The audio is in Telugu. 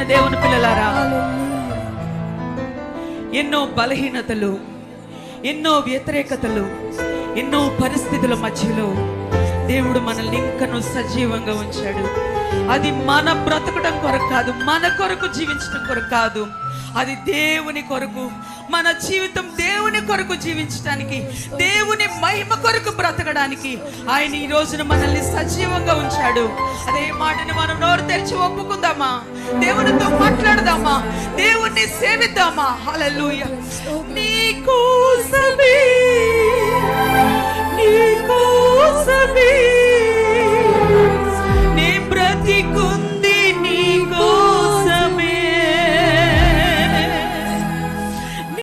దేవుని పిల్లలారా, ఎన్నో బలహీనతలు, ఎన్నో వ్యతిరేకతలు, ఎన్నో పరిస్థితుల మధ్యలో దేవుడు మనల్ని ఇంకనూ సజీవంగా ఉంచాడు. అది మన బ్రతకడం కొరకు కాదు, మన కొరకు జీవించడం కొరకు కాదు, అది దేవుని కొరకు. మన జీవితం దేవుని కొరకు జీవించడానికి, దేవుని మహిమ కొరకు బ్రతకడానికి ఆయన ఈ రోజున మనల్ని సజీవంగా ఉంచాడు. అదే మాటని మనం నోరు తెరిచి ఒప్పుకుందామా? దేవునితో మాట్లాడదామా? దేవుణ్ణి సేవిద్దామా? హల్లెలూయా. నీకోసమే, నీకోసమే